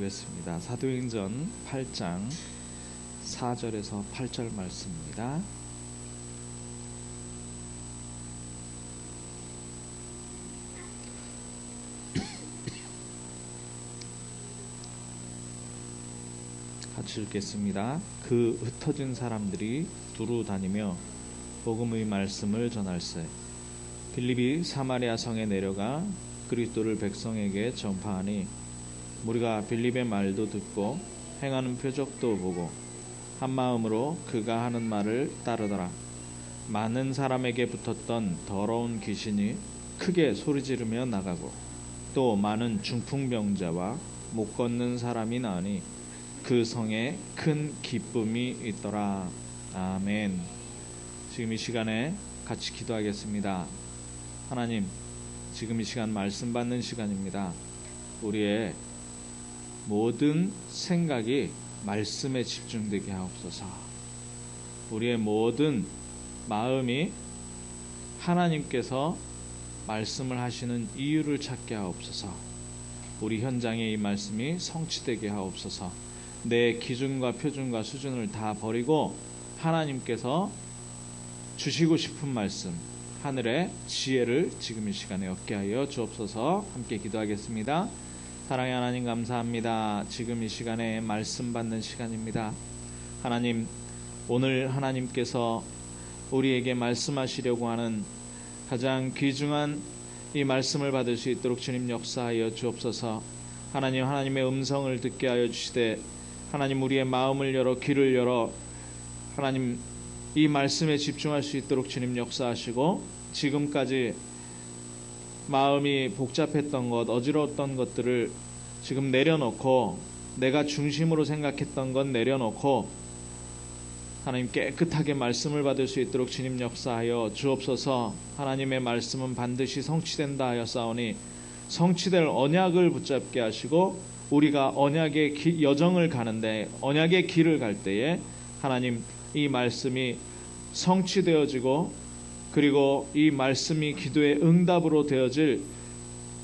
보겠습니다. 사도행전 8장 4절에서 8절 말씀입니다. 같이 읽겠습니다. 그 흩어진 사람들이 두루 다니며 복음의 말씀을 전할세. 빌립이 사마리아 성에 내려가 그리스도를 백성에게 전파하니 무리가 빌립의 말도 듣고 행하는 표적도 보고 한 마음으로 그가 하는 말을 따르더라. 많은 사람에게 붙었던 더러운 귀신이 크게 소리지르며 나가고 또 많은 중풍병자와 못 걷는 사람이 나으니 그 성에 큰 기쁨이 있더라. 아멘. 지금 이 시간에 같이 기도하겠습니다. 하나님, 지금 이 시간 말씀 받는 시간입니다. 우리의 모든 생각이 말씀에 집중되게 하옵소서. 우리의 모든 마음이 하나님께서 말씀을 하시는 이유를 찾게 하옵소서. 우리 현장에 이 말씀이 성취되게 하옵소서. 내 기준과 표준과 수준을 다 버리고 하나님께서 주시고 싶은 말씀, 하늘의 지혜를 지금 이 시간에 얻게 하여 주옵소서. 함께 기도하겠습니다. 사랑의 하나님, 감사합니다. 지금 이 시간에 말씀 받는 시간입니다. 하나님, 오늘 하나님께서 우리에게 말씀하시려고 하는 가장 귀중한 이 말씀을 받을 수 있도록 주님 역사하여 주옵소서. 하나님, 하나님의 음성을 듣게 하여 주시되 하나님, 우리의 마음을 열어 귀를 열어 하나님 이 말씀에 집중할 수 있도록 주님 역사하시고, 지금까지 마음이 복잡했던 것, 어지러웠던 것들을 지금 내려놓고 내가 중심으로 생각했던 건 내려놓고 하나님 깨끗하게 말씀을 받을 수 있도록 주님 역사하여 주옵소서. 하나님의 말씀은 반드시 성취된다 하였사오니 성취될 언약을 붙잡게 하시고 우리가 언약의 여정을 가는데, 언약의 길을 갈 때에 하나님 이 말씀이 성취되어지고 그리고 이 말씀이 기도의 응답으로 되어질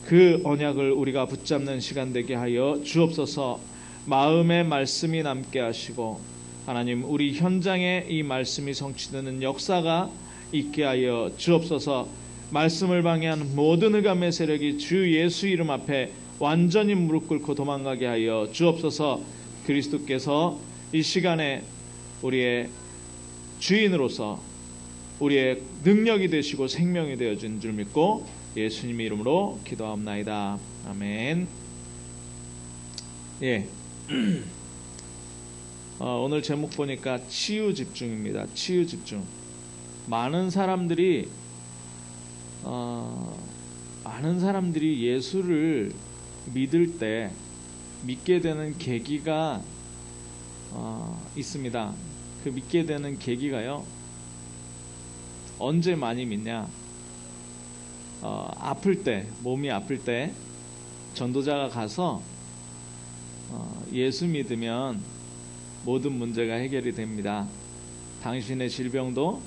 그 언약을 우리가 붙잡는 시간 되게 하여 주옵소서. 마음의 말씀이 남게 하시고 하나님 우리 현장에 이 말씀이 성취되는 역사가 있게 하여 주옵소서. 말씀을 방해하는 모든 흑암의 세력이 주 예수 이름 앞에 완전히 무릎 꿇고 도망가게 하여 주옵소서. 그리스도께서 이 시간에 우리의 주인으로서 우리의 능력이 되시고 생명이 되어진 줄 믿고 예수님 이름으로 기도하옵나이다. 아멘. 예. 오늘 제목 보니까 치유 집중입니다. 치유 집중. 많은 사람들이 예수를 믿을 때 믿게 되는 계기가 있습니다. 그 믿게 되는 계기가요, 언제 많이 믿냐? 아플 때, 몸이 아플 때 전도자가 가서 예수 믿으면 모든 문제가 해결이 됩니다. 당신의 질병도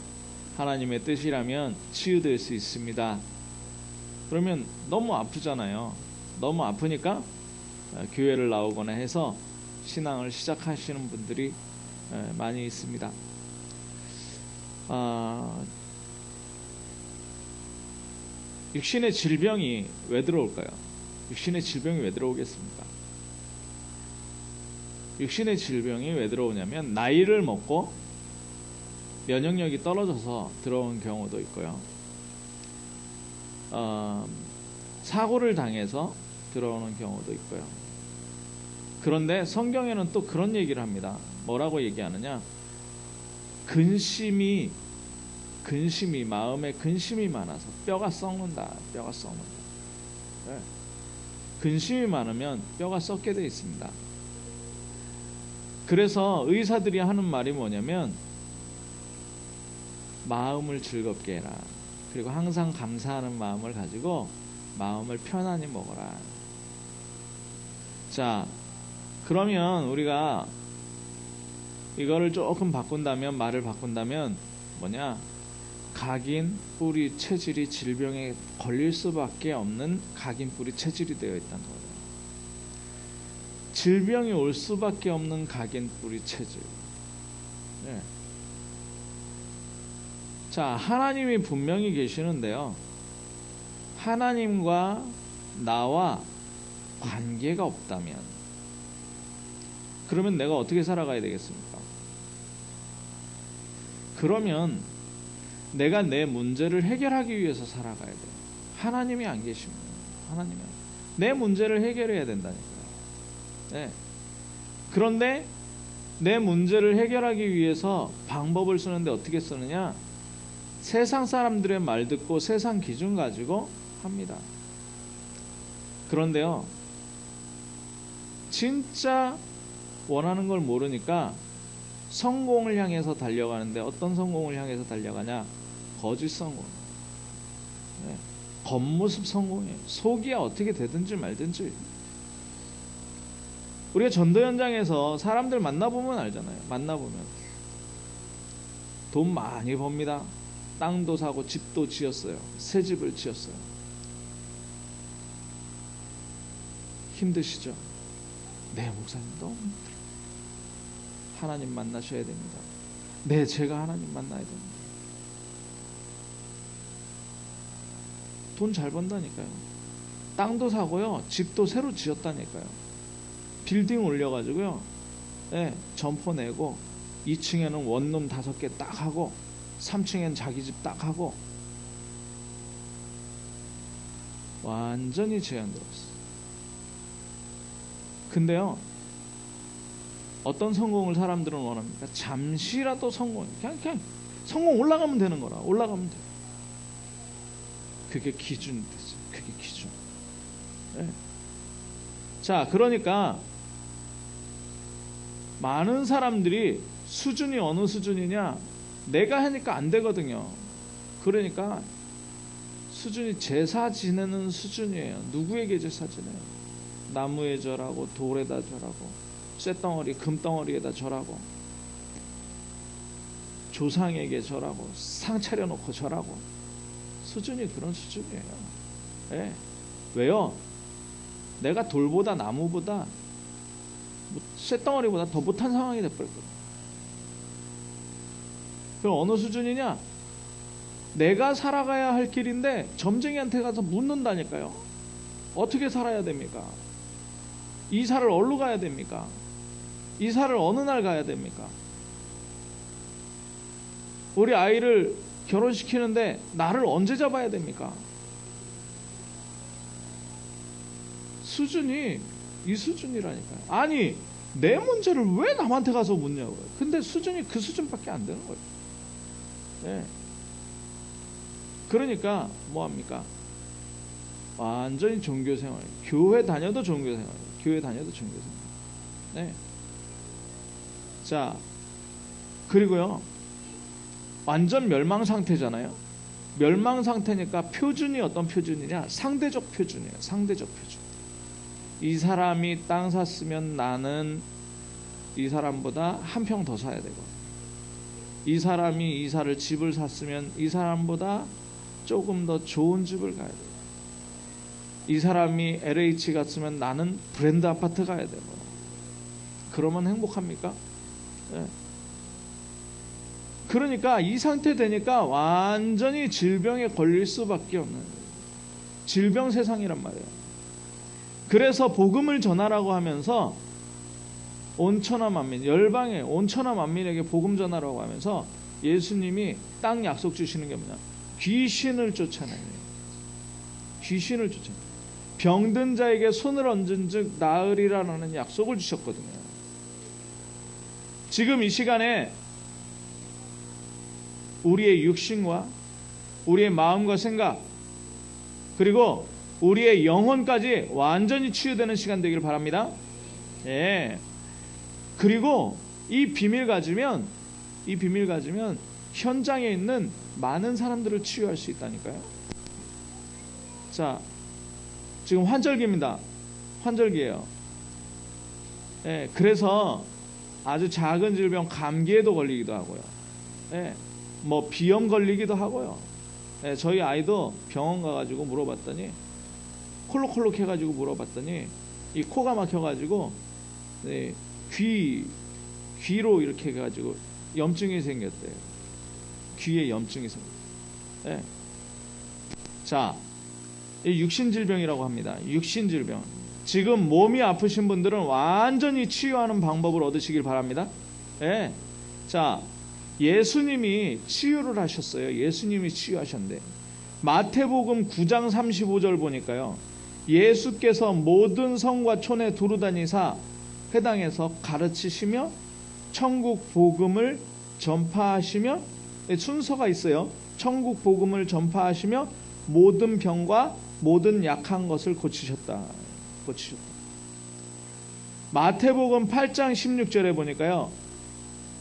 하나님의 뜻이라면 치유될 수 있습니다. 그러면 너무 아프잖아요. 너무 아프니까 교회를 나오거나 해서 신앙을 시작하시는 분들이 많이 있습니다. 육신의 질병이 왜 들어올까요? 육신의 질병이 왜 들어오겠습니까? 육신의 질병이 왜 들어오냐면 나이를 먹고 면역력이 떨어져서 들어온 경우도 있고요. 사고를 당해서 들어오는 경우도 있고요. 그런데 성경에는 또 그런 얘기를 합니다. 뭐라고 얘기하느냐? 근심이 마음에 근심이 많아서 뼈가 썩는다. 뼈가 썩는다. 네. 근심이 많으면 뼈가 썩게 되어 있습니다. 그래서 의사들이 하는 말이 뭐냐면 마음을 즐겁게 해라. 그리고 항상 감사하는 마음을 가지고 마음을 편안히 먹어라. 자, 그러면 우리가 이거를 조금 바꾼다면, 말을 바꾼다면 뭐냐? 각인, 뿌리, 체질이 질병에 걸릴 수밖에 없는 각인, 뿌리, 체질이 되어 있다는 거예요. 질병이 올 수밖에 없는 각인뿌리 체질. 네. 자, 하나님이 분명히 계시는데요, 하나님과 나와 관계가 없다면 그러면 내가 어떻게 살아가야 되겠습니까? 그러면 내가 내 문제를 해결하기 위해서 살아가야 돼요. 하나님이 안 계십니다. 하나님이 내 문제를 해결해야 된다니까요. 네. 그런데 내 문제를 해결하기 위해서 방법을 쓰는데 어떻게 쓰느냐? 세상 사람들의 말 듣고 세상 기준 가지고 합니다. 그런데요, 진짜 원하는 걸 모르니까 성공을 향해서 달려가는데, 어떤 성공을 향해서 달려가냐? 거짓 성공. 네. 겉모습 성공이에요. 속이야 어떻게 되든지 말든지. 우리가 전도 현장에서 사람들 만나보면 알잖아요. 만나보면 돈 많이 법니다. 땅도 사고 집도 지었어요. 새 집을 지었어요. 힘드시죠? 네, 목사님 너무 힘들어요. 하나님 만나셔야 됩니다. 네, 제가 하나님 만나야 됩니다. 돈 잘 번다니까요. 땅도 사고요, 집도 새로 지었다니까요. 빌딩 올려가지고요, 네, 점포 내고 2층에는 원룸 5개 딱 하고 3층엔 자기 집 딱 하고 완전히 제한 들었어요. 근데요, 어떤 성공을 사람들은 원합니까? 잠시라도 성공, 그냥 성공 올라가면 되는 거라. 올라가면 돼. 그게 기준이 되죠. 그게 기준. 네. 자, 그러니까 많은 사람들이 수준이 어느 수준이냐? 내가 하니까 안 되거든요. 그러니까 수준이 제사 지내는 수준이에요. 누구에게 제사 지내요? 나무에 절하고 돌에다 절하고 쇳덩어리 금덩어리에다 절하고 조상에게 절하고 상 차려놓고 절하고, 수준이 그런 수준이에요. 네. 왜요? 내가 돌보다 나무보다 쇳덩어리보다 더 못한 상황이 돼버렸거든요. 그럼 어느 수준이냐? 내가 살아가야 할 길인데 점쟁이한테 가서 묻는다니까요. 어떻게 살아야 됩니까? 이사를 어디로 가야 됩니까? 이사를 어느 날 가야 됩니까? 우리 아이를 결혼시키는데 나를 언제 잡아야 됩니까? 수준이 이 수준이라니까요. 아니, 내 문제를 왜 남한테 가서 묻냐고요. 근데 수준이 그 수준밖에 안 되는 거예요. 네. 그러니까 뭐합니까? 완전히 종교생활, 교회 다녀도 종교생활, 교회 다녀도 종교생활. 네. 자, 그리고요, 완전 멸망 상태잖아요. 멸망 상태니까 표준이 어떤 표준이냐? 상대적 표준이에요. 상대적 표준. 이 사람이 땅 샀으면 나는 이 사람보다 한 평 더 사야 되고, 이 사람이 이사를 집을 샀으면 이 사람보다 조금 더 좋은 집을 가야 되고, 이 사람이 LH 갔으면 나는 브랜드 아파트 가야 되고. 그러면 행복합니까? 네. 그러니까 이 상태 되니까 완전히 질병에 걸릴 수밖에 없는 질병 세상이란 말이에요. 그래서 복음을 전하라고 하면서 온천하 만민, 열방에 온천하 만민에게 복음 전하라고 하면서 예수님이 딱 약속 주시는 게 뭐냐? 귀신을 쫓아내요. 귀신을 쫓아내요. 병든 자에게 손을 얹은 즉 나으리라는 약속을 주셨거든요. 지금 이 시간에 우리의 육신과 우리의 마음과 생각, 그리고 우리의 영혼까지 완전히 치유되는 시간 되기를 바랍니다. 예. 그리고 이 비밀 가지면 현장에 있는 많은 사람들을 치유할 수 있다니까요. 자, 지금 환절기입니다. 환절기예요. 예. 그래서 아주 작은 질병, 감기에도 걸리기도 하고요. 예. 뭐 비염 걸리기도 하고요. 예. 저희 아이도 병원 가가지고 물어봤더니 콜록콜록 해가지고 물어봤더니 이 코가 막혀가지고 네, 귀로 이렇게 해가지고 염증이 생겼대요. 귀에 염증이 생겼대요. 네. 자, 육신질병이라고 합니다. 육신질병. 지금 몸이 아프신 분들은 완전히 치유하는 방법을 얻으시길 바랍니다. 네. 자, 예수님이 치유를 하셨어요. 예수님이 치유하셨는데 마태복음 9장 35절 보니까요, 예수께서 모든 성과 촌에 두루 다니사 회당에서 가르치시며 천국 복음을 전파하시며, 순서가 있어요. 천국 복음을 전파하시며 모든 병과 모든 약한 것을 고치셨다. 마태복음 8장 16절에 보니까요,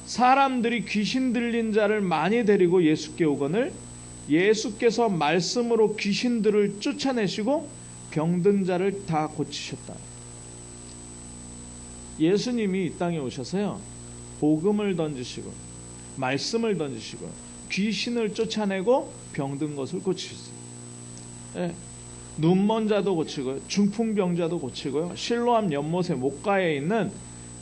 사람들이 귀신 들린 자를 많이 데리고 예수께 오거늘 예수께서 말씀으로 귀신들을 쫓아내시고 병든 자를 다 고치셨다. 예수님이 이 땅에 오셔서요, 복음을 던지시고 말씀을 던지시고 귀신을 쫓아내고 병든 것을 고치셨어요. 예. 눈먼 자도 고치고요, 중풍병자도 고치고요, 실로암 연못의 목가에 있는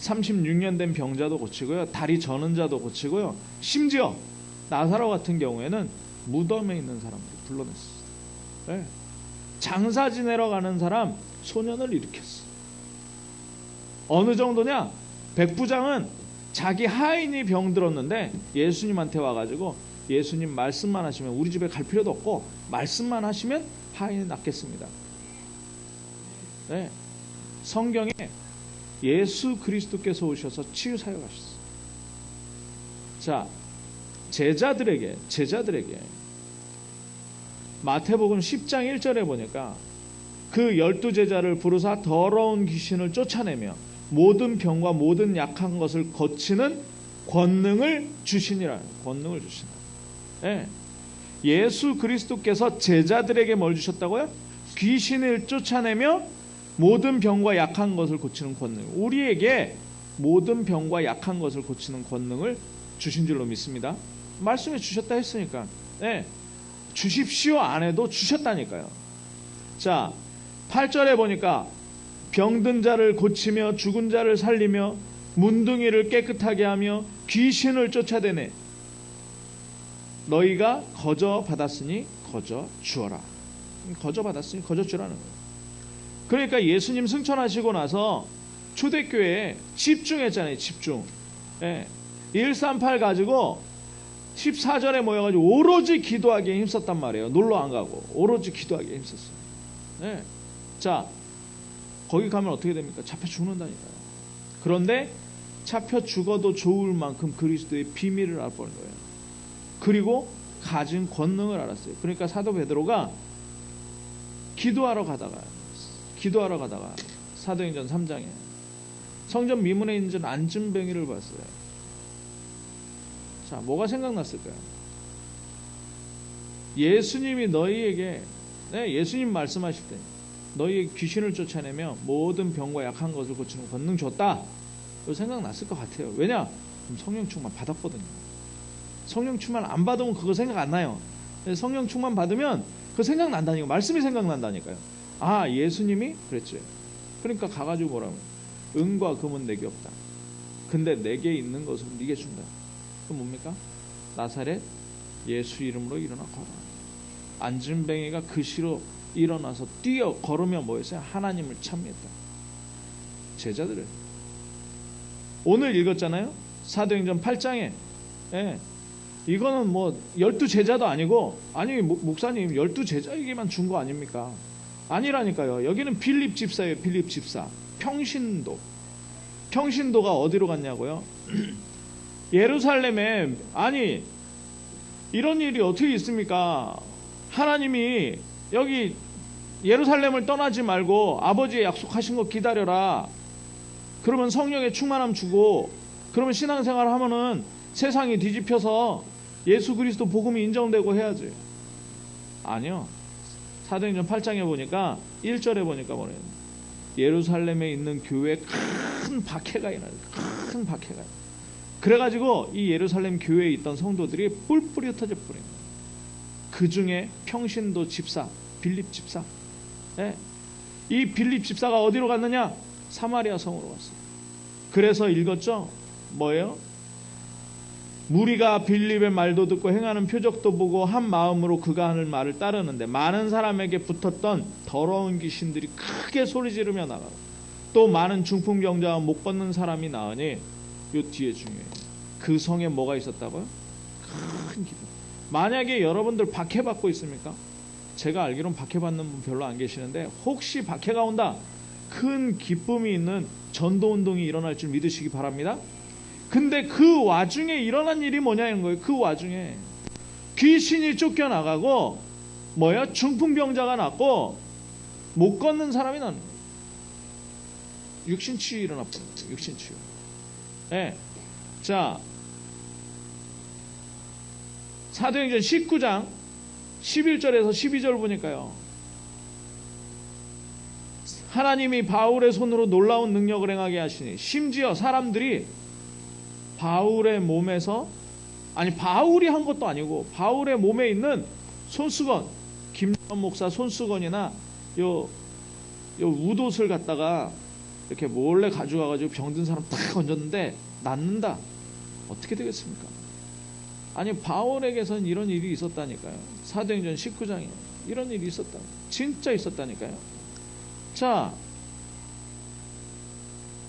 36년 된 병자도 고치고요, 다리 저는 자도 고치고요, 심지어 나사로 같은 경우에는 무덤에 있는 사람들 불러냈어요. 예. 장사 지내러 가는 사람 소년을 일으켰어. 어느 정도냐? 백부장은 자기 하인이 병들었는데 예수님한테 와가지고 예수님 말씀만 하시면 우리 집에 갈 필요도 없고 말씀만 하시면 하인이 낫겠습니다. 네. 성경에 예수 그리스도께서 오셔서 치유 사역하셨어요. 자, 제자들에게 마태복음 10장 1절에 보니까 그 12제자를 부르사 더러운 귀신을 쫓아내며 모든 병과 모든 약한 것을 고치는 권능을 주시니라. 권능을 주시니라. 예. 예수 그리스도께서 제자들에게 뭘 주셨다고요? 귀신을 쫓아내며 모든 병과 약한 것을 고치는 권능. 우리에게 모든 병과 약한 것을 고치는 권능을 주신 줄로 믿습니다. 말씀에 주셨다 했으니까. 예. 주십시오 안 해도 주셨다니까요. 자, 8절에 보니까 병든 자를 고치며 죽은 자를 살리며 문둥이를 깨끗하게 하며 귀신을 쫓아내네. 너희가 거저 받았으니 거저 주어라. 거저 받았으니 거저 주라는 거예요. 그러니까 예수님 승천하시고 나서 초대교회에 집중했잖아요. 집중. 예. 138 가지고 14절에 모여가지고 오로지 기도하기에 힘썼단 말이에요. 놀러 안 가고 오로지 기도하기에 힘썼어요. 예. 자, 거기 가면 어떻게 됩니까? 잡혀 죽는다니까요. 그런데 잡혀 죽어도 좋을 만큼 그리스도의 비밀을 알아보는 거예요. 그리고 가진 권능을 알았어요. 그러니까 사도 베드로가 기도하러 가다가 사도행전 3장에 성전 미문에 있는 안진뱅이를 봤어요. 자, 뭐가 생각났을까요? 예수님이 너희에게, 예수님 말씀하실 때 너희의 귀신을 쫓아내며 모든 병과 약한 것을 고치는 권능 줬다. 이거 생각났을 것 같아요. 왜냐? 성령 충만 받았거든요. 성령 충만 안 받으면 그거 생각 안 나요. 성령 충만 받으면 그거 생각난다니까요. 말씀이 생각난다니까요. 아, 예수님이 그랬죠. 그러니까 가가지고 뭐라고, 은과 금은 내게 없다. 근데 내게 있는 것은 네게 준다. 그건 뭡니까? 나사렛 예수 이름으로 일어나 걸어라. 안진뱅이가 그 시로 일어나서 뛰어 걸으며 뭐였어요? 하나님을 찬미했다. 제자들을 오늘 읽었잖아요. 사도행전 8장에. 예. 이거는 뭐 12제자도 아니고, 아니 목사님 12제자에게만 준 거 아닙니까? 아니라니까요. 여기는 빌립 집사예요. 빌립 집사. 평신도가 어디로 갔냐고요? 예루살렘에. 아니 이런 일이 어떻게 있습니까? 하나님이 여기 예루살렘을 떠나지 말고 아버지의 약속하신 거 기다려라. 그러면 성령의 충만함 주고, 그러면 신앙생활 하면은 세상이 뒤집혀서 예수 그리스도 복음이 인정되고 해야지. 아니요. 사도행전 8장에 보니까 1절에 보니까 뭐래요? 예루살렘에 있는 교회에 큰 박해가 일어나요. 큰 박해가. 그래가지고 이 예루살렘 교회에 있던 성도들이 뿔뿔이 흩어져 버린 거예요. 그 중에 평신도 집사, 빌립 집사. 이 빌립 집사가 어디로 갔느냐? 사마리아 성으로 갔어요. 그래서 읽었죠? 뭐예요? 무리가 빌립의 말도 듣고 행하는 표적도 보고 한 마음으로 그가 하는 말을 따르는데 많은 사람에게 붙었던 더러운 귀신들이 크게 소리 지르며 나가고 또 많은 중풍병자와 못 걷는 사람이 나으니 요 뒤에 중요해요. 그 성에 뭐가 있었다고요? 큰 기쁨. 만약에 여러분들 박해 받고 있습니까? 제가 알기로는 박해 받는 분 별로 안 계시는데 혹시 박해가 온다, 큰 기쁨이 있는 전도운동이 일어날 줄 믿으시기 바랍니다. 근데 그 와중에 일어난 일이 뭐냐는 거예요. 그 와중에 귀신이 쫓겨나가고 뭐야? 중풍병자가 낫고 못 걷는 사람이 나는 거예요. 육신치유 일어났거든요. 육신치유. 네. 자, 사도행전 19장 11절에서 12절 보니까요, 하나님이 바울의 손으로 놀라운 능력을 행하게 하시니 심지어 사람들이 바울의 몸에서, 아니 바울이 한 것도 아니고 바울의 몸에 있는 손수건, 김전 목사 손수건이나 요 웃옷을 갖다가 이렇게 몰래 가져가가지고 병든 사람 딱 얹었는데 낫는다. 어떻게 되겠습니까? 아니 바울에게선 이런 일이 있었다니까요. 사도행전 19장에 이런 일이 있었다. 진짜 있었다니까요. 자,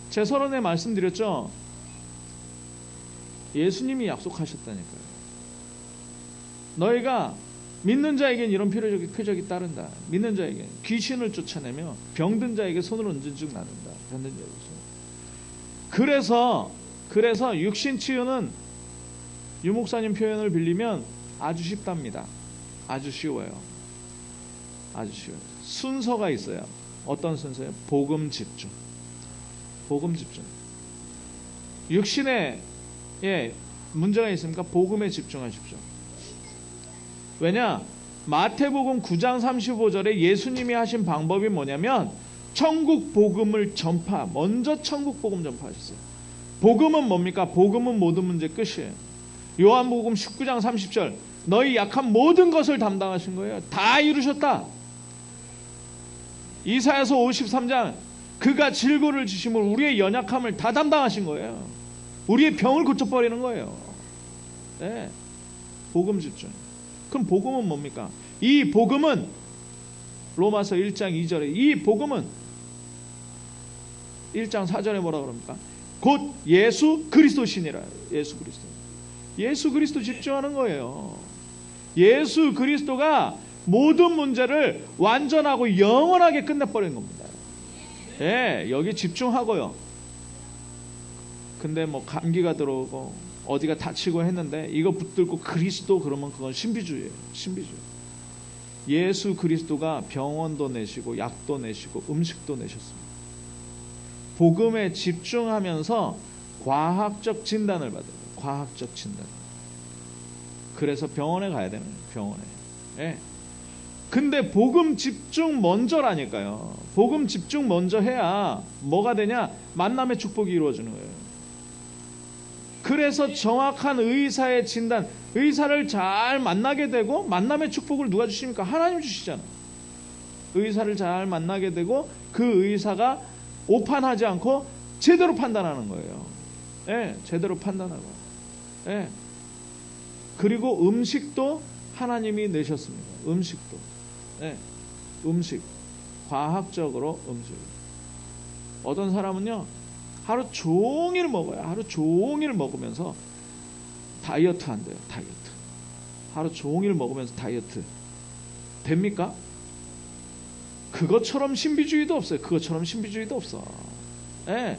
제 서론에 말씀드렸죠. 예수님이 약속하셨다니까요. 너희가 믿는 자에겐 이런 표적이 따른다. 믿는 자에겐 귀신을 쫓아내며 병든 자에게 손을 얹은 즉 낫는다. 병든 자에게 손. 그래서 육신치유는 유목사님 표현을 빌리면 아주 쉽답니다. 아주 쉬워요. 아주 쉬워요. 순서가 있어요. 어떤 순서예요? 복음 집중. 복음 집중. 육신에 문제가 있습니까? 복음에 집중하십시오. 왜냐? 마태복음 9장 35절에 예수님이 하신 방법이 뭐냐면 천국 복음을 먼저 천국 복음 전파하셨어요. 복음은 뭡니까? 복음은 모든 문제 끝이에요. 요한복음 19장 30절 너희 약한 모든 것을 담당하신 거예요. 다 이루셨다. 이사야서 53장 그가 질고를 지심으로 우리의 연약함을 다 담당하신 거예요. 우리의 병을 고쳐버리는 거예요. 네. 복음 집중. 그럼 복음은 뭡니까? 이 복음은 로마서 1장 2절에 이 복음은 1장 4절에 뭐라 그럽니까? 곧 예수 그리스도시니라. 예수 그리스도. 예수 그리스도 집중하는 거예요. 예수 그리스도가 모든 문제를 완전하고 영원하게 끝내버린 겁니다. 예, 여기 집중하고요. 근데 뭐 감기가 들어오고 어디가 다치고 했는데 이거 붙들고 그리스도 그러면 그건 신비주의예요. 신비주의. 예수 그리스도가 병원도 내시고 약도 내시고 음식도 내셨습니다. 복음에 집중하면서 과학적 진단을 받아요. 과학적 진단. 그래서 병원에 가야 되는 거예요. 병원에. 예. 근데 복음 집중 먼저라니까요. 복음 집중 먼저 해야 뭐가 되냐? 만남의 축복이 이루어지는 거예요. 그래서 정확한 의사의 진단, 의사를 잘 만나게 되고 만남의 축복을 누가 주십니까? 하나님 주시잖아요. 의사를 잘 만나게 되고 그 의사가 오판하지 않고 제대로 판단하는 거예요. 예, 제대로 판단하고. 예. 그리고 음식도 하나님이 내셨습니다. 음식도. 예. 음식. 과학적으로 음식. 어떤 사람은요, 하루 종일 먹어요. 하루 종일 먹으면서 다이어트 한대요. 다이어트. 하루 종일 먹으면서 다이어트. 됩니까? 그것처럼 신비주의도 없어요. 그것처럼 신비주의도 없어. 예.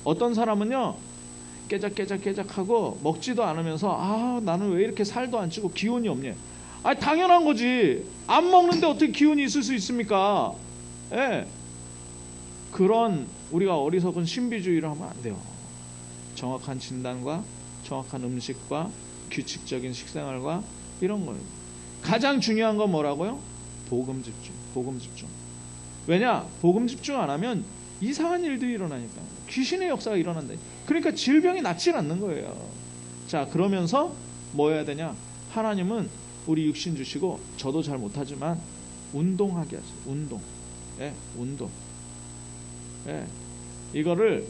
어떤 사람은요, 깨작하고 먹지도 않으면서 나는 왜 이렇게 살도 안 찌고 기운이 없냐. 당연한 거지. 안 먹는데 어떻게 기운이 있을 수 있습니까? 예. 그런 우리가 어리석은 신비주의를 하면 안 돼요. 정확한 진단과 정확한 음식과 규칙적인 식생활과 이런 거예요. 가장 중요한 건 뭐라고요? 복음 집중. 복음 집중. 왜냐? 복음 집중 안 하면 이상한 일들이 일어나니까. 귀신의 역사가 일어난다. 그러니까 질병이 낫질 않는 거예요. 자, 그러면서 뭐 해야 되냐? 하나님은 우리 육신 주시고 저도 잘 못하지만 운동하게 하세요. 운동. 예, 운동. 예. 이거를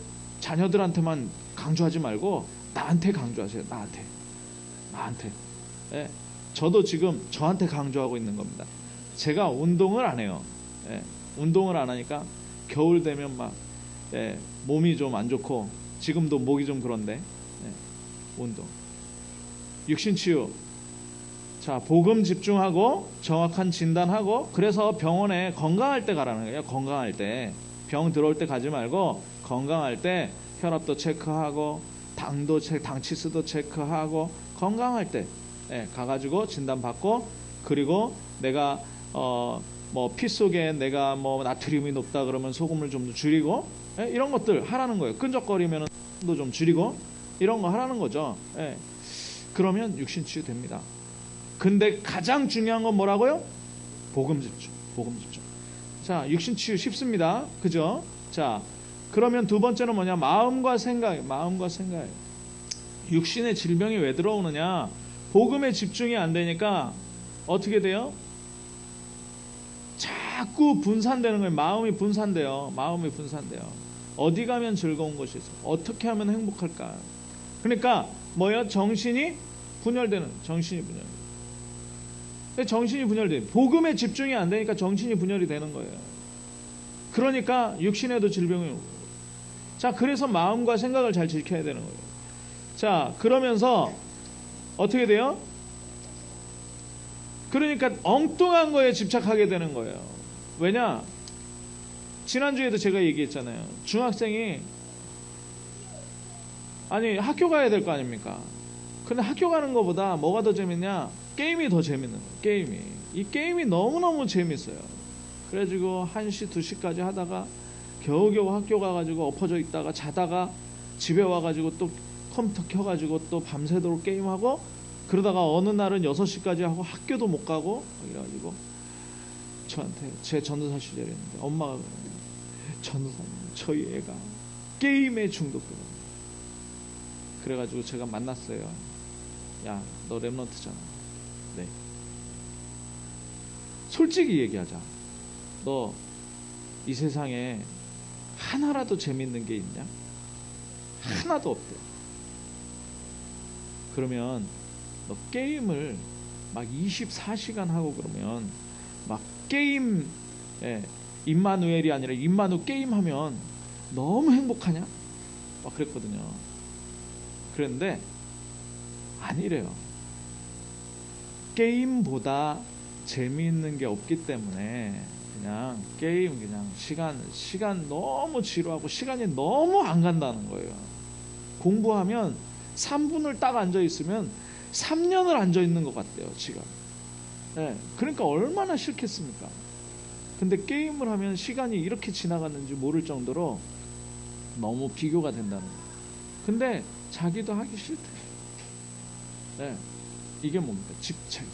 자녀들한테만 강조하지 말고 나한테 강조하세요. 나한테. 예, 저도 지금 저한테 강조하고 있는 겁니다. 제가 운동을 안 해요. 예, 운동을 안 하니까 겨울 되면 막 몸이 좀 안 좋고 지금도 목이 좀 그런데 운동, 육신치유. 자, 복음 집중하고 정확한 진단하고, 그래서 병원에 건강할 때 가라는 거예요. 건강할 때, 병 들어올 때 가지 말고 건강할 때 혈압도 체크하고 당치수도 체크하고 건강할 때 가가지고 진단받고, 그리고 내가 뭐 피 속에 내가 뭐 나트륨이 높다 그러면 소금을 좀 줄이고 이런 것들 하라는 거예요. 끈적거리면 도 좀 줄이고 이런 거 하라는 거죠. 그러면 육신치유 됩니다. 근데 가장 중요한 건 뭐라고요? 복음 집중. 자, 육신치유 쉽습니다. 그죠? 자, 그러면 두 번째는 뭐냐? 마음과 생각. 육신의 질병이 왜 들어오느냐? 복음에 집중이 안 되니까 어떻게 돼요? 자꾸 분산되는 거예요. 마음이 분산돼요. 어디 가면 즐거운 것이 있어? 어떻게 하면 행복할까? 그러니까 뭐예요? 정신이 분열되는. 정신이 분열돼. 복음에 집중이 안 되니까 정신이 분열이 되는 거예요. 그러니까 육신에도 질병이 오고. 자, 그래서 마음과 생각을 잘 지켜야 되는 거예요. 자, 그러면서 어떻게 돼요? 그러니까 엉뚱한 거에 집착하게 되는 거예요. 왜냐? 지난주에도 제가 얘기했잖아요. 중학생이 학교 가야 될 거 아닙니까? 근데 학교 가는 것보다 뭐가 더 재밌냐? 게임이 더 재밌는 거예요. 이 게임이 너무너무 재밌어요. 그래가지고 1시, 2시까지 하다가 겨우겨우 학교 가가지고 엎어져 있다가 자다가 집에 와가지고 또 컴퓨터 켜가지고 또 밤새도록 게임하고, 그러다가 어느 날은 6시까지 하고 학교도 못 가고, 이래가지고 저한테 제 전도사 시절이었는데 엄마가 그래요. 전도사님, 저희 애가 게임에 중독돼요. 그래가지고 제가 만났어요. 야, 너 랩런트잖아. 네. 솔직히 얘기하자. 너 이 세상에 하나라도 재밌는 게 있냐? 하나도 없대. 그러면 너 게임을 막 24시간 하고 그러면 막 게임, 임마누엘이 아니라 임마누 게임하면 너무 행복하냐? 막 그랬거든요. 그런데 아니래요. 게임보다 재미있는 게 없기 때문에 그냥 게임, 그냥 시간 너무 지루하고 시간이 너무 안 간다는 거예요. 공부하면 3분을 딱 앉아 있으면 3년을 앉아 있는 것 같대요, 지가. 그러니까 얼마나 싫겠습니까? 근데 게임을 하면 시간이 이렇게 지나갔는지 모를 정도로 너무 비교가 된다는 거예요. 근데 자기도 하기 싫대. 이게 뭡니까? 집착.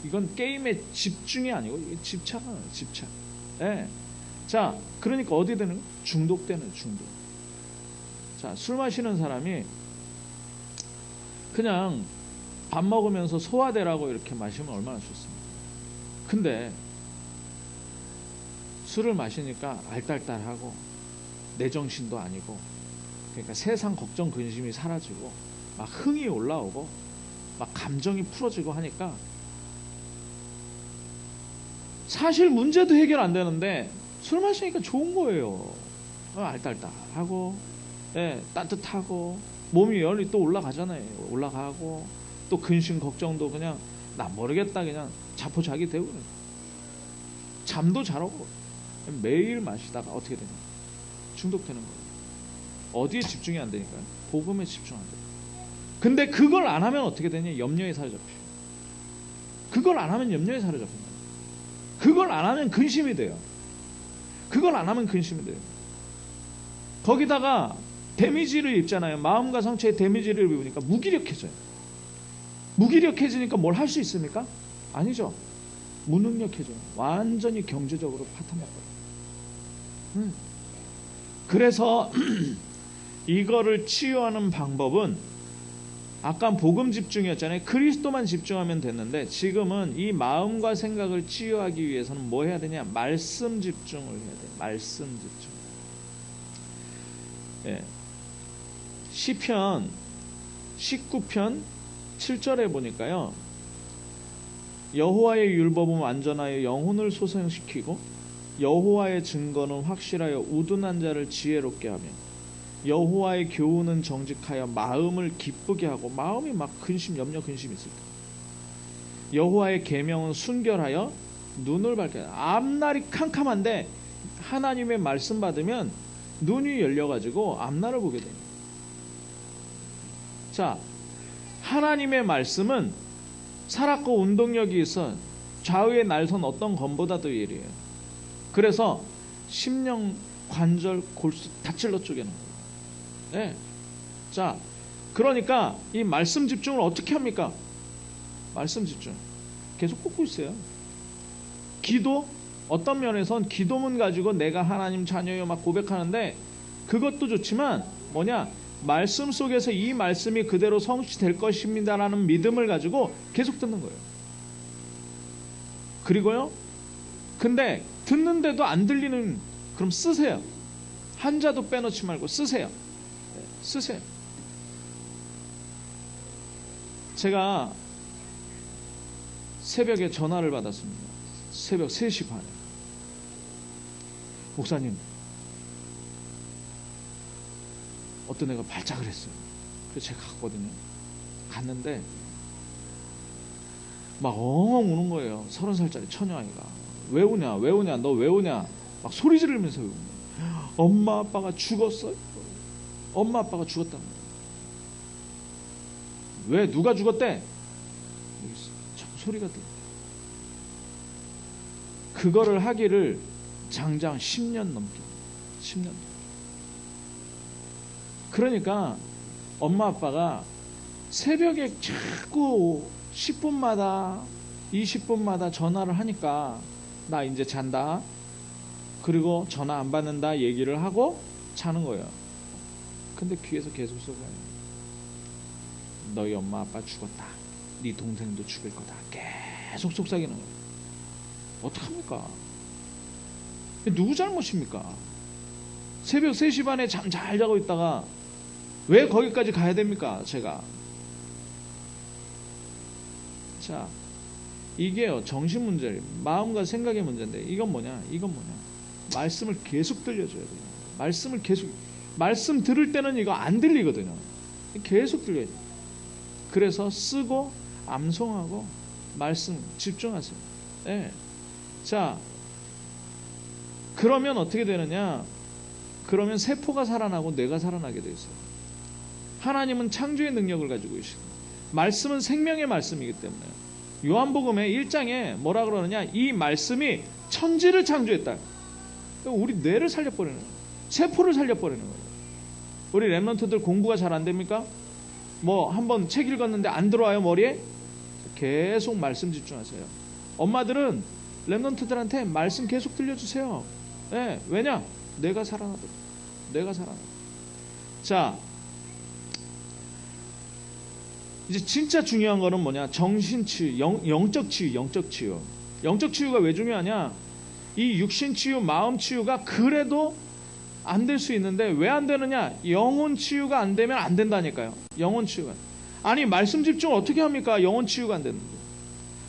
이건 게임의 집중이 아니고 이게 집착은 집착. 자, 그러니까 어디 되는 거예요? 중독되는 중독. 자, 술 마시는 사람이 그냥 밥 먹으면서 소화되라고 이렇게 마시면 얼마나 좋습니까? 근데 술을 마시니까 알딸딸하고 내 정신도 아니고, 그러니까 세상 걱정 근심이 사라지고 막 흥이 올라오고 막 감정이 풀어지고 하니까 사실 문제도 해결 안 되는데 술 마시니까 좋은 거예요. 알딸딸하고 따뜻하고 몸이 열이 또 올라가잖아요. 올라가고 또 근심 걱정도 그냥 나 모르겠다 그냥 자포자기 되고 잠도 잘 오고 매일 마시다가 어떻게 되냐? 중독되는 거예요. 어디에 집중이 안 되니까요? 복음에 집중 안 돼요. 근데 그걸 안 하면 어떻게 되냐? 염려에 사로잡혀요. 그걸 안 하면 염려에 사로잡힙니다. 그걸 안 하면 근심이 돼요. 거기다가 데미지를 입잖아요. 마음과 성체에 데미지를 입으니까 무기력해져요. 무기력해지니까 뭘 할 수 있습니까? 아니죠. 무능력해져요. 완전히 경제적으로 파탄났거든요. 그래서 이거를 치유하는 방법은 아까 복음 집중이었잖아요. 그리스도만 집중하면 됐는데 지금은 이 마음과 생각을 치유하기 위해서는 뭐 해야 되냐? 말씀 집중을 해야 돼요. 말씀 집중. 시편 19편 7절에 보니까요. 여호와의 율법은 완전하여 영혼을 소생시키고 여호와의 증거는 확실하여 우둔한 자를 지혜롭게 하며 여호와의 교훈은 정직하여 마음을 기쁘게 하고 마음이 막 염려 근심이 있을 때 여호와의 계명은 순결하여 눈을 밝게 하여 앞날이 캄캄한데 하나님의 말씀 받으면 눈이 열려가지고 앞날을 보게 됩니다. 자, 하나님의 말씀은 살았고 운동력이 있어 좌우의 날선 어떤 검보다도 예리해요. 그래서 심령, 관절, 골수 다 찔러 쪼개는 거예요. 네. 자, 그러니까 이 말씀 집중을 어떻게 합니까? 말씀 집중 계속 꽂고 있어요. 기도, 어떤 면에선 기도문 가지고 내가 하나님 자녀요 막 고백하는데 그것도 좋지만 뭐냐, 말씀 속에서 이 말씀이 그대로 성취될 것입니다라는 믿음을 가지고 계속 듣는 거예요. 그리고요, 근데 듣는데도 안 들리는, 그럼 쓰세요. 한자도 빼놓지 말고 쓰세요. 쓰세요. 제가 새벽에 전화를 받았습니다. 새벽 3시 반에. 목사님, 어떤 애가 발작을 했어요. 그래서 제가 갔거든요. 갔는데 막 엉엉 우는 거예요. 30살짜리 처녀아이가. 왜 우냐, 왜 우냐, 너 왜 우냐, 막 소리 지르면서 우는 거예요. 엄마 아빠가 죽었어요. 엄마 아빠가 죽었다는 거예요. 왜, 누가 죽었대? 자꾸 소리가 들려. 그거를 하기를 장장 10년 넘게. 10년 넘게. 그러니까 엄마 아빠가 새벽에 자꾸 10분마다 20분마다 전화를 하니까 나 이제 잔다, 그리고 전화 안 받는다 얘기를 하고 자는 거예요. 근데 귀에서 계속 속아요. 너희 엄마 아빠 죽었다, 네 동생도 죽을 거다, 계속 속삭이는 거예요. 어떡합니까? 누구 잘못입니까? 새벽 3시 반에 잠 잘 자고 있다가 왜 거기까지 가야 됩니까? 제가. 자, 이게요, 정신 문제예요. 마음과 생각의 문제인데, 이건 뭐냐? 말씀을 계속 들려줘야 돼요. 말씀을 계속, 말씀 들을 때는 이거 안 들리거든요. 계속 들려야 돼요. 그래서 쓰고 암송하고 말씀 집중하세요. 네. 자, 그러면 어떻게 되느냐? 그러면 세포가 살아나고 뇌가 살아나게 돼 있어요. 하나님은 창조의 능력을 가지고 계십니다. 말씀은 생명의 말씀이기 때문에 요한복음의 1장에 뭐라 그러느냐, 이 말씀이 천지를 창조했다. 우리 뇌를 살려버리는 거예요. 세포를 살려버리는 거예요. 우리 랩런트들 공부가 잘 안 됩니까? 뭐 한번 책 읽었는데 안 들어와요 머리에? 계속 말씀 집중하세요. 엄마들은 랩런트들한테 말씀 계속 들려주세요. 네, 왜냐? 뇌가 살아나도록. 뇌가 살아나. 자, 이제 진짜 중요한 거는 뭐냐? 정신치유, 영적 치유, 영적 치유. 영적 치유가 왜 중요하냐? 이 육신 치유, 마음 치유가 그래도 안 될 수 있는데 왜 안 되느냐? 영혼 치유가 안 되면 안 된다니까요. 영혼 치유가. 아니, 말씀 집중을 어떻게 합니까? 영혼 치유가 안 되는데.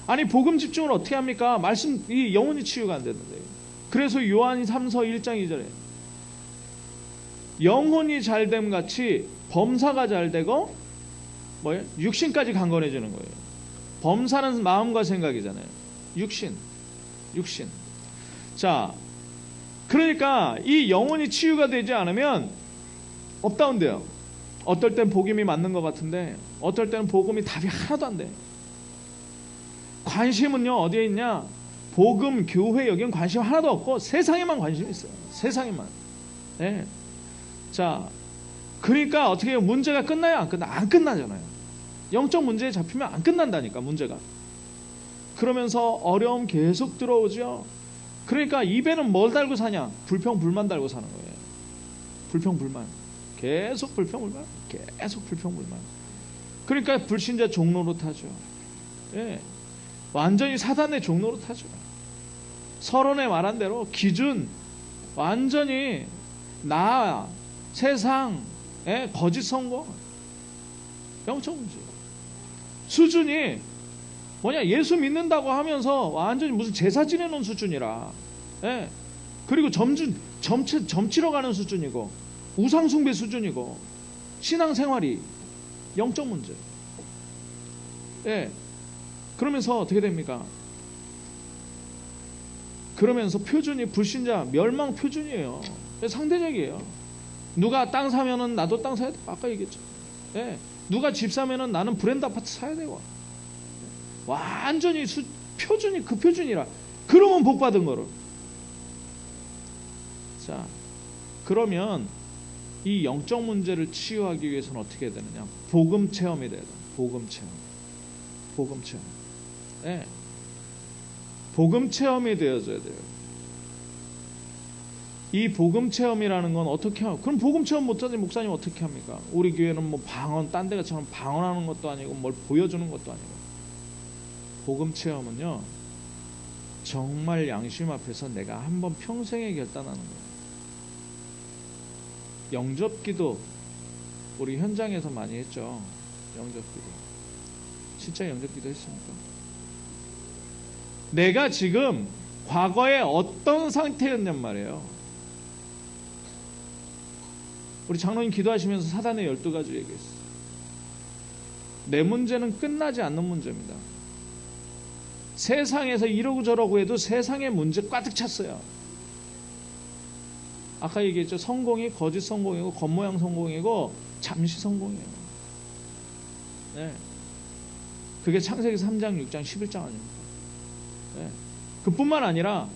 아니, 복음 집중을 어떻게 합니까? 말씀, 이 영혼이 치유가 안 되는데요. 그래서 요한 3서 1장 2절에 영혼이 잘됨 같이 범사가 잘되고 뭐예요? 육신까지 강건해지는 거예요. 범사는 마음과 생각이잖아요. 육신. 자, 그러니까 이 영혼이 치유가 되지 않으면 업다운돼요. 어떨 땐 복음이 맞는 것 같은데 어떨 때는 복음이 답이 하나도 안 돼. 관심은요 어디에 있냐? 복음, 교회, 여기는 관심 하나도 없고 세상에만 관심이 있어요. 세상에만. 네. 자, 그러니까 어떻게 해요? 문제가 끝나요? 안 끝나? 안 끝나잖아요. 영적 문제에 잡히면 안 끝난다니까, 문제가. 그러면서 어려움 계속 들어오죠. 그러니까 입에는 뭘 달고 사냐? 불평, 불만 달고 사는 거예요. 불평, 불만. 계속 불평, 불만. 계속 불평, 불만. 그러니까 불신자 종로로 타죠. 예. 완전히 사단의 종로로 타죠. 서론에 말한 대로 기준 완전히 나, 세상, 거짓 성공, 영적 문제. 수준이 뭐냐, 예수 믿는다고 하면서 완전히 무슨 제사 지내는 수준이라. 그리고 점치러 가는 수준이고, 우상숭배 수준이고, 신앙생활이 영적 문제. 그러면서 어떻게 됩니까? 그러면서 표준이 불신자 멸망 표준이에요. 상대적이에요. 누가 땅 사면은 나도 땅 사야 돼. 아까 얘기했죠. 누가 집 사면은 나는 브랜드 아파트 사야 되고. 완전히 표준이 그 표준이라. 그러면 복 받은 거를. 자, 그러면 이 영적 문제를 치유하기 위해서는 어떻게 해야 되느냐? 복음 체험이 돼야 돼. 복음 체험. 복음 체험. 복음 체험이 되어져야 돼요. 이 복음 체험이라는 건 어떻게 하고, 그럼 복음 체험 못하는 목사님 어떻게 합니까? 우리 교회는 뭐 방언, 딴 데가처럼 방언하는 것도 아니고 뭘 보여주는 것도 아니고. 복음 체험은요, 정말 양심 앞에서 내가 한번 평생에 결단하는 거예요. 영접기도 우리 현장에서 많이 했죠. 영접기도. 진짜 영접기도 했습니까? 내가 지금 과거에 어떤 상태였냔 말이에요. 우리 장로님 기도하시면서 사단의 12가지 얘기했어요. 내 문제는 끝나지 않는 문제입니다. 세상에서 이러고 저러고 해도 세상의 문제 꽉 찼어요. 아까 얘기했죠. 성공이 거짓 성공이고 겉모양 성공이고 잠시 성공이에요. 그게 창세기 3장, 6장, 11장 아닙니까? 그뿐만 아니라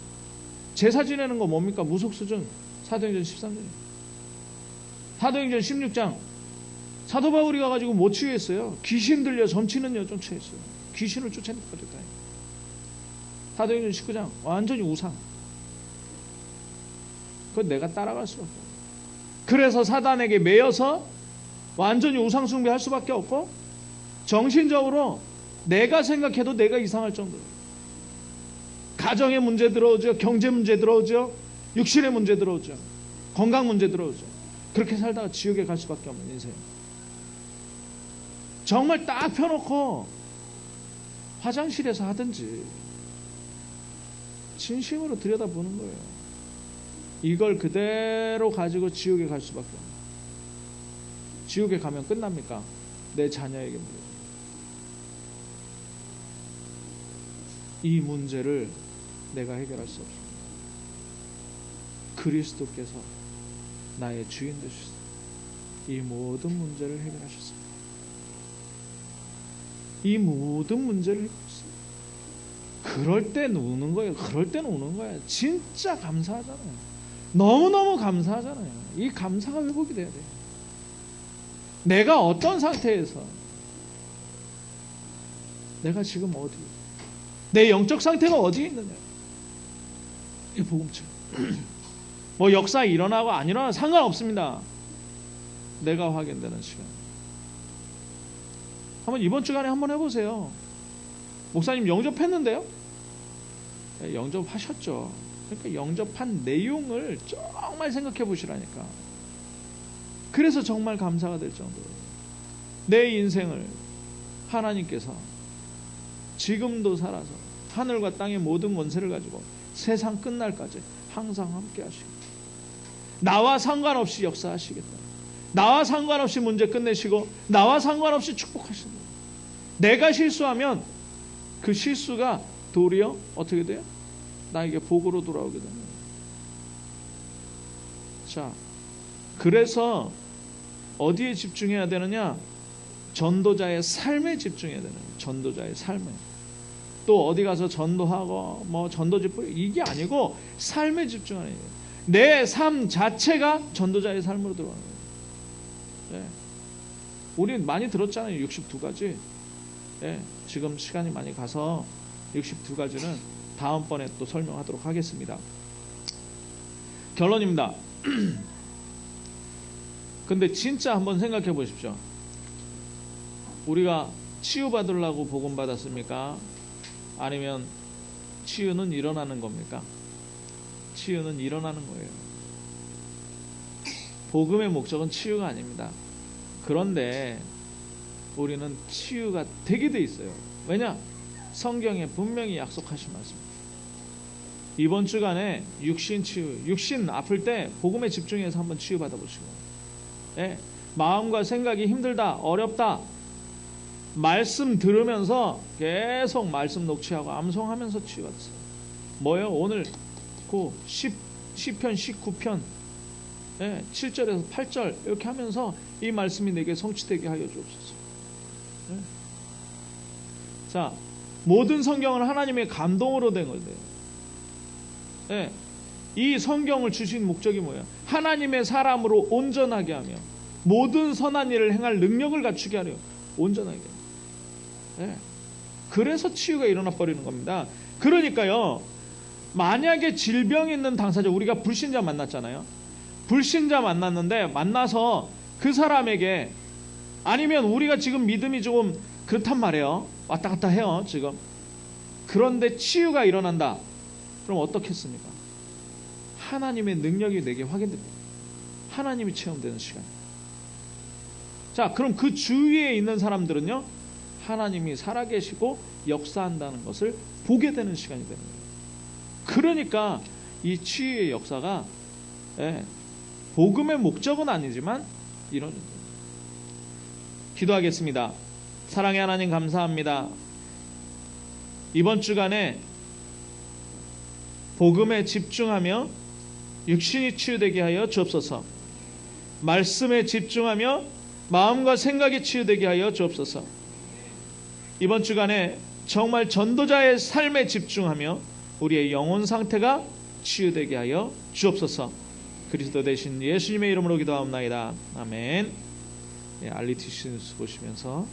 제사 지내는 거 뭡니까? 무속 수준. 사도행전 13장. 사도행전 16장. 사도 바울이 가가지고 못 치유했어요. 귀신 들려 점치는 여종 쫓아했어요. 귀신을 쫓아냈다. 사도행전 19장. 완전히 우상. 그건 내가 따라갈 수밖에 없고. 그래서 사단에게 매여서 완전히 우상 숭배할 수밖에 없고, 정신적으로 내가 생각해도 내가 이상할 정도로 가정의 문제 들어오죠. 경제 문제 들어오죠. 육신의 문제 들어오죠. 건강 문제 들어오죠. 그렇게 살다가 지옥에 갈 수밖에 없는 인생. 정말 딱 펴놓고 화장실에서 하든지 진심으로 들여다보는 거예요. 이걸 그대로 가지고 지옥에 갈 수밖에 없어요. 지옥에 가면 끝납니까? 내 자녀에게 물어요. 이 문제를 내가 해결할 수 없습니다. 그리스도께서 나의 주인 되셨습니다. 이 모든 문제를 해결하셨습니다. 이 모든 문제를 해결했습니다. 그럴 땐 우는 거예요. 그럴 땐 우는 거예요. 진짜 감사하잖아요. 너무너무 감사하잖아요. 이 감사가 회복이 돼야 돼요. 내가 어떤 상태에서, 내가 지금 어디, 내 영적 상태가 어디에 있느냐. 이 복음처럼. 뭐 역사 일어나고 안 일어나고 상관없습니다. 내가 확인되는 시간. 한번 이번 주간에 한번 해보세요. 목사님 영접했는데요? 네, 영접하셨죠. 그러니까 영접한 내용을 정말 생각해 보시라니까. 그래서 정말 감사가 될 정도로 내 인생을 하나님께서 지금도 살아서 하늘과 땅의 모든 권세를 가지고 세상 끝날까지 항상 함께 하시고, 나와 상관없이 역사하시겠다. 나와 상관없이 문제 끝내시고, 나와 상관없이 축복하신다. 내가 실수하면 그 실수가 도리어 어떻게 돼요? 나에게 복으로 돌아오게 됩니다. 자, 그래서 어디에 집중해야 되느냐? 전도자의 삶에 집중해야 되는 거예요. 전도자의 삶에. 또 어디 가서 전도하고 뭐 전도집 이게 아니고 삶에 집중하는 거예요. 내 삶 자체가 전도자의 삶으로 들어가는 거예요. 우리 많이 들었잖아요. 62가지. 지금 시간이 많이 가서 62가지는 다음번에 또 설명하도록 하겠습니다. 결론입니다. 근데 진짜 한번 생각해 보십시오. 우리가 치유받으려고 복음 받았습니까? 아니면 치유는 일어나는 겁니까? 치유는 일어나는 거예요. 복음의 목적은 치유가 아닙니다. 그런데 우리는 치유가 되게 돼 있어요. 왜냐? 성경에 분명히 약속하신 말씀입니다. 이번 주간에 육신 치유, 육신 아플 때 복음에 집중해서 한번 치유받아 보시고, 예, 마음과 생각이 힘들다, 어렵다, 말씀 들으면서 계속 말씀 녹취하고 암송하면서 치유받으세요. 뭐요? 오늘 그 시편 19편 7절에서 8절 이렇게 하면서 이 말씀이 내게 성취되게 하여 주옵소서. 예. 자, 모든 성경은 하나님의 감동으로 된 거예요. 예. 이 성경을 주신 목적이 뭐예요? 하나님의 사람으로 온전하게 하며 모든 선한 일을 행할 능력을 갖추게 하려 온전하게. 예. 그래서 치유가 일어나 버리는 겁니다. 그러니까요, 만약에 질병이 있는 당사자, 우리가 불신자 만났잖아요. 불신자 만났는데 만나서 그 사람에게, 아니면 우리가 지금 믿음이 조금 그렇단 말이에요. 왔다 갔다 해요 지금. 그런데 치유가 일어난다. 그럼 어떻겠습니까? 하나님의 능력이 내게 확인됩니다. 하나님이 체험되는 시간. 자, 그럼 그 주위에 있는 사람들은요, 하나님이 살아계시고 역사한다는 것을 보게 되는 시간이 되는 거예요. 그러니까 이 치유의 역사가 복음의 목적은 아니지만 이런. 기도하겠습니다. 사랑의 하나님 감사합니다. 이번 주간에 복음에 집중하며 육신이 치유되게 하여 주옵소서. 말씀에 집중하며 마음과 생각이 치유되게 하여 주옵소서. 이번 주간에 정말 전도자의 삶에 집중하며 우리의 영혼 상태가 치유되게 하여 주옵소서. 그리스도 대신 예수님의 이름으로 기도하옵나이다. 아멘. 알리티시 뉴스 보시면서